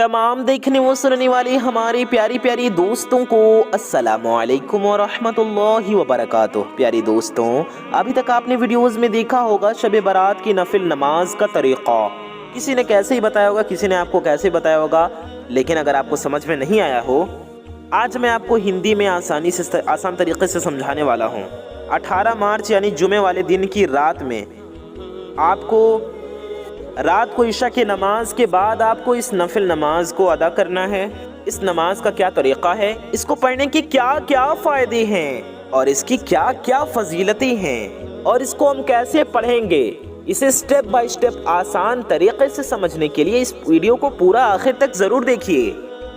तमाम देखने व सुनने वाले हमारे प्यारी प्यारी दोस्तों को अस्सलामु अलैकुम व रहमतुल्लाहि व बरकातुहू। प्यारी दोस्तों, अभी तक आपने वीडियोस में देखा होगा शब बारात की नफिल नमाज का तरीक़ा। किसी ने कैसे ही बताया होगा, किसी ने आपको कैसे बताया होगा, लेकिन अगर आपको समझ में नहीं आया हो, आज मैं आपको हिंदी में आसान तरीक़े से समझाने वाला हूँ। 18 मार्च यानी जुमे वाले दिन की रात में आपको रात को इशा की नमाज के बाद आपको इस नफिल नमाज को अदा करना है। इस नमाज का क्या तरीक़ा है, इसको पढ़ने के क्या क्या फ़ायदे हैं और इसकी क्या क्या फजीलतें हैं और इसको हम कैसे पढ़ेंगे, इसे स्टेप बाय स्टेप आसान तरीक़े से समझने के लिए इस वीडियो को पूरा आखिर तक ज़रूर देखिए।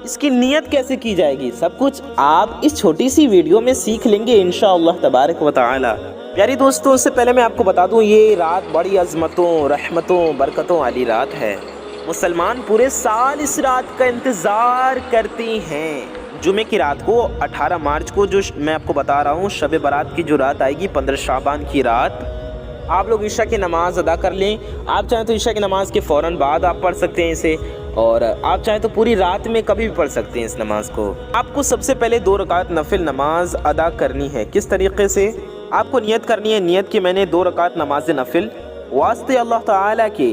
इसकी नियत कैसे की जाएगी, सब कुछ आप इस छोटी सी वीडियो में सीख लेंगे इंशाअल्लाह तबारक व तआला। प्यारी दोस्तों, उससे पहले मैं आपको बता दूं, ये रात बड़ी अज़मतों, रहमतों, बरकतों वाली रात है। मुसलमान पूरे साल इस रात का इंतज़ार करते हैं। जुमे की रात को 18 मार्च को जो मैं आपको बता रहा हूँ, शब बारात की जो रात आएगी, 15 शाबान की रात, आप लोग इशा की नमाज़ अदा कर लें। आप चाहें तो इशा की नमाज़ के फ़ौरन बाद आप पढ़ सकते हैं इसे, और आप चाहें तो पूरी रात में कभी भी पढ़ सकते हैं इस नमाज को। आपको सबसे पहले 2 रकात नफिल नमाज अदा करनी है। किस तरीके से आपको नियत करनी है? नियत कि मैंने 2 रकात नमाज नफिल वास्ते अल्लाह ताला के,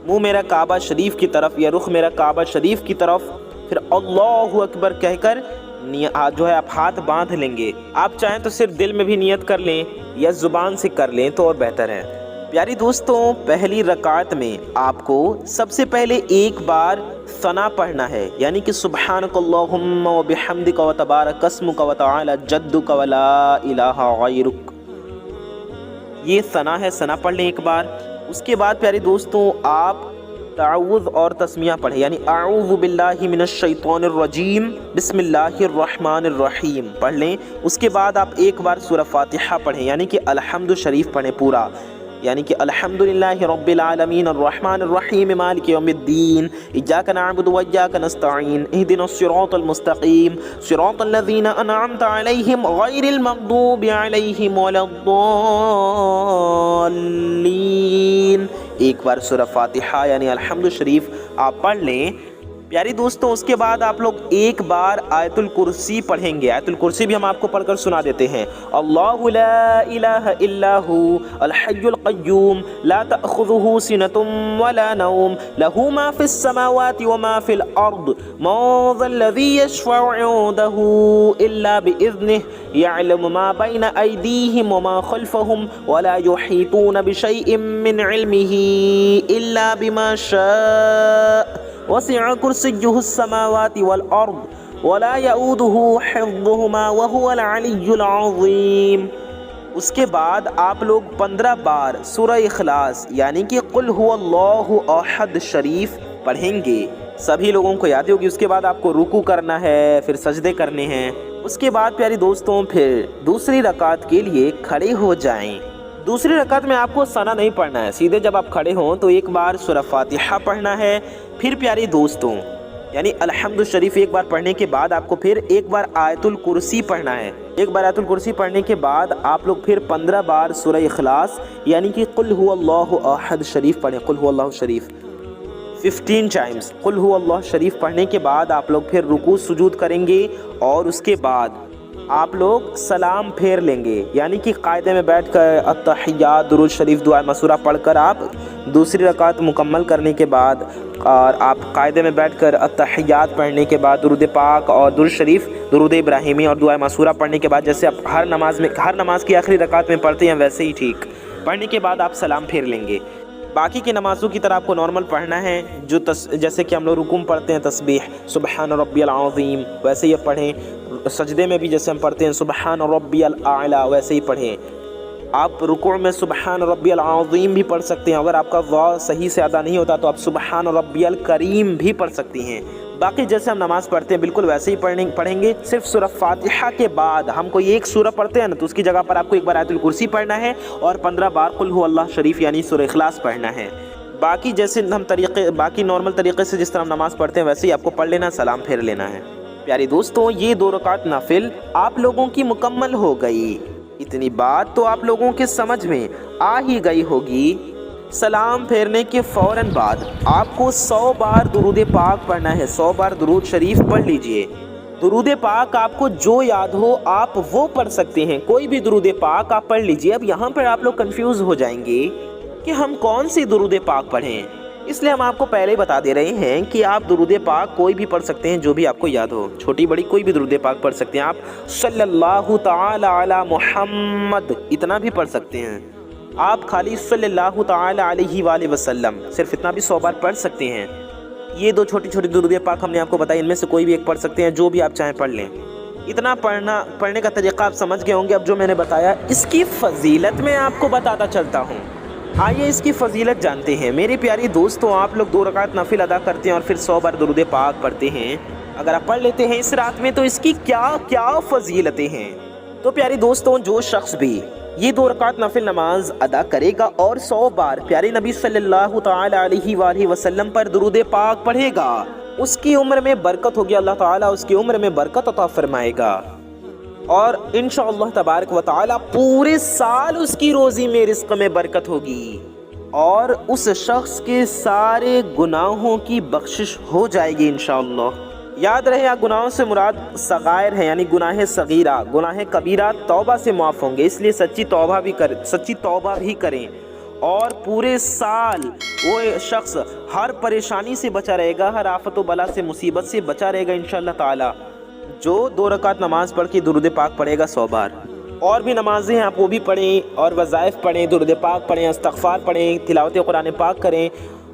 मुँह मेरा काबा शरीफ की तरफ या रुख मेरा काबा शरीफ की तरफ, फिर अल्लाहु अकबर कहकर जो है आप हाथ बांध लेंगे। आप चाहें तो सिर्फ दिल में भी नियत कर लें या ज़ुबान से कर लें तो और बेहतर है। प्यारी दोस्तों, पहली रकात में आपको सबसे पहले एक बार सना पढ़ना है, यानी कि सुब्हानकल्लाहुम्मा व बिहम्दिका व तबारक अस्मुका व तआला जद्दुका व ला इलाहा गैरुक। ये सना है, सना पढ़ लें एक बार। उसके बाद प्यारी दोस्तों, आप ताऊज़ और तस्मिया पढ़ें, यानी आऊज़ु बिल्लाहि मिनश शैतानिर रजीम बिस्मिल्लाहिर रहमानिर रहीम पढ़ लें। उसके बाद आप एक बार सूरह फातिहा पढ़ें, यानी कि अलहम्दु शरीफ पढ़ें पूरा, यानी कि अल्हम्दुलिल्लाहि रब्बिल आलमीन अर्रहमानिर रहीम मालिकि यौमिद्दीन इय्याका नअबुदु व इय्याका नस्तईन इहदिनस सिरातल मुस्तकीम सिरातल लज़ीना अनअमता अलैहिम गैरिल मग़दूबि अलैहिम वलद्दाल्लीन। एक बार सूरह फातिहा यानी अल्हम्दु शरीफ आप पढ़ लें। प्यारी दोस्तों, उसके बाद आप लोग एक बार आयतुल कुर्सी पढ़ेंगे। आयतुल कुर्सी भी हम आपको पढ़कर सुना देते हैं। अल्लाहु ला इलाहा इल्ला हु अल हय्युल क़य्यूम ला तअख़ुज़ुहु सिनतुम वला नौम लहू मा फ़िस समावाति व मा फ़िल अर्द मन ज़ल्लज़ी यशफ़अउ इंदहु इल्ला बिइज़्निहि यअलमु मा बैन अयदीहिम व मा ख़ल्फ़हुम वला युहीतून बिशैइन मिन इल्मिही इल्ला बिमा शाअ वसिअ कुर्सियुहुस समावाति वल अर्द वला यऊदुहु हिफ्ज़ुहुमा व हुवल अलिय्युल अज़ीम। उसके बाद आप लोग 15 बार सूरह इखलास यानी कि कुल हुवल्लाहु अहद शरीफ पढ़ेंगे। सभी लोगों को याद होगी। उसके बाद आपको रुकू करना है, फिर सजदे करने हैं। उसके बाद प्यारी दोस्तों, फिर दूसरी रकात के लिए खड़े हो जाएं। दूसरी रकात में आपको सना नहीं पढ़ना है, सीधे जब आप खड़े हों तो एक बार सूरह फातिहा पढ़ना है। फिर प्यारी दोस्तों, यानी अल्हम्दु शरीफ एक बार पढ़ने के बाद आपको फिर एक बार आयतुल कुर्सी पढ़ना है। एक बार आयतुल कुर्सी पढ़ने के बाद आप लोग फिर 15 बार सूरह इखलास यानी कि कुल हुवल्लाहु अहद शरीफ पढ़ें। कुल हुवल्लाहु शरीफ 15 टाइम्स कुल हुवल्लाहु शरीफ पढ़ने के बाद आप लोग फिर रुकू सुजूद करेंगे और उसके बाद आप लोग सलाम फेर लेंगे, यानी कि कायदे में बैठकर अत्तहियात दुरूद शरीफ दुआ मसूरा पढ़कर आप दूसरी रकात मुकम्मल करने के बाद, और आप कायदे में बैठकर अत्तहियात पढ़ने के बाद दुरूद पाक और दुरूद शरीफ दुरूद इब्राहिमी और दुआ मसूरा पढ़ने के बाद, जैसे आप हर नमाज की आखिरी रकात में पढ़ते हैं वैसे ही ठीक पढ़ने के बाद आप सलाम फेर लेंगे। बाकी की नमाज़ों की तरह आपको नॉर्मल पढ़ना है, जो जैसे कि हम लोग रुकू में पढ़ते हैं तस्बीह सुबहान रब्बियल अज़ीम, वैसे ही पढ़ें। सजदे में भी जैसे हम पढ़ते हैं सुबहान रब्बियल आला, वैसे ही पढ़ें। आप रुकू में सुबहान रब्बियल अज़ीम भी पढ़ सकते हैं। अगर आपका वाव सही से अदा नहीं होता तो आप सुबहान रब्बियल करीम भी पढ़ सकती हैं। बाकी जैसे हम नमाज़ पढ़ते हैं बिल्कुल वैसे ही पढ़ेंगे। सिर्फ सूरह फातिहा के बाद हम कोई एक सूरह पढ़ते हैं ना, तो उसकी जगह पर आपको एक बार आयतुल कुर्सी पढ़ना है और 15 बार कुल हुवल्लाह शरीफ यानी सूरह इखलास पढ़ना है। बाकी जैसे हम बाकी नॉर्मल तरीके से जिस तरह हम नमाज़ पढ़ते हैं वैसे ही आपको पढ़ लेना, सलाम फेर लेना है। प्यारी दोस्तों, ये 2 रकात नाफिल आप लोगों की मुकम्मल हो गई। इतनी बात तो आप लोगों के समझ में आ ही गई होगी। سلام پھیرنے کے فوراً بعد آپ کو 100 بار درود پاک پڑھنا ہے، 100 بار درود شریف پڑھ لیجئے۔ درود پاک آپ کو جو یاد ہو آپ وہ پڑھ سکتے ہیں، کوئی بھی درود پاک آپ پڑھ لیجئے۔ اب یہاں پر آپ لوگ کنفیوز ہو جائیں گے کہ ہم کون سی درود پاک پڑھیں، اس لیے ہم آپ کو پہلے ہی بتا دے رہے ہیں کہ آپ درود پاک کوئی بھی پڑھ سکتے ہیں جو بھی آپ کو یاد ہو، چھوٹی بڑی کوئی بھی درود پاک پڑھ سکتے ہیں۔ آپ صلی اللہ تعالی علی محمد اتنا بھی پڑھ سکتے ہیں، آپ خالی صلی اللہ تعالی علیہ وآلہ وسلم صرف اتنا بھی 100 بار پڑھ سکتے ہیں۔ یہ دو چھوٹی چھوٹی درود پاک ہم نے آپ کو بتائی، ان میں سے کوئی بھی ایک پڑھ سکتے ہیں، جو بھی آپ چاہیں پڑھ لیں۔ اتنا پڑھنے کا طریقہ آپ سمجھ گئے ہوں گے۔ اب جو میں نے بتایا اس کی فضیلت میں آپ کو بتاتا چلتا ہوں، آئیے اس کی فضیلت جانتے ہیں۔ میرے پیاری دوستوں، آپ لوگ 2 رکعت نفل ادا کرتے ہیں اور پھر 100 بار درود پاک پڑھتے ہیں، اگر آپ پڑھ لیتے ہیں اس رات میں تو اس کی کیا کیا فضیلتیں ہیں۔ تو پیاری دوستوں، جو شخص بھی یہ 2 رکعت نفل نماز ادا کرے گا اور 100 بار پیارے نبی صلی اللہ تعالی علیہ وآلہ وسلم پر درود پاک پڑھے گا، اس کی عمر میں برکت ہوگی، اللہ تعالیٰ اس کی عمر میں برکت عطا فرمائے گا، اور انشاءاللہ تبارک و تعالی پورے سال اس کی روزی میں رزق میں برکت ہوگی، اور اس شخص کے سارے گناہوں کی بخشش ہو جائے گی انشاءاللہ۔ یاد رہے، گناہوں سے مراد صغائر ہے، یعنی گناہ صغیرہ، گناہ کبیرہ توبہ سے معاف ہوں گے، اس لیے سچی توبہ بھی کریں، اور پورے سال وہ شخص ہر پریشانی سے بچا رہے گا، ہر آفت و بلا سے مصیبت سے بچا رہے گا انشاءاللہ تعالی، جو 2 رکعت نماز پڑھ کے درود پاک پڑھے گا 100 بار۔ اور بھی نمازیں ہیں، آپ وہ بھی پڑھیں، اور وظائف پڑھیں، درود پاک پڑھیں، استغفار پڑھیں، تلاوت قرآن پاک کریں،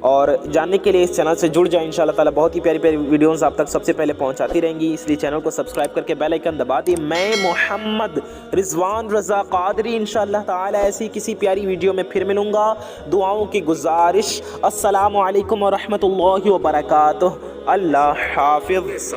اور جاننے کے لیے اس چینل سے جڑ جائیں انشاءاللہ تعالی۔ بہت ہی پیاری پیاری ویڈیوز آپ تک سب سے پہلے پہنچاتی رہیں گی، اس لیے چینل کو سبسکرائب کر کے بیل آئیکن دبا دیں۔ میں محمد رضوان رضا قادری انشاءاللہ تعالی ایسی کسی پیاری ویڈیو میں پھر ملوں گا۔ دعاؤں کی گزارش، السلام علیکم ورحمۃ اللہ وبرکاتہ، اللہ حافظ۔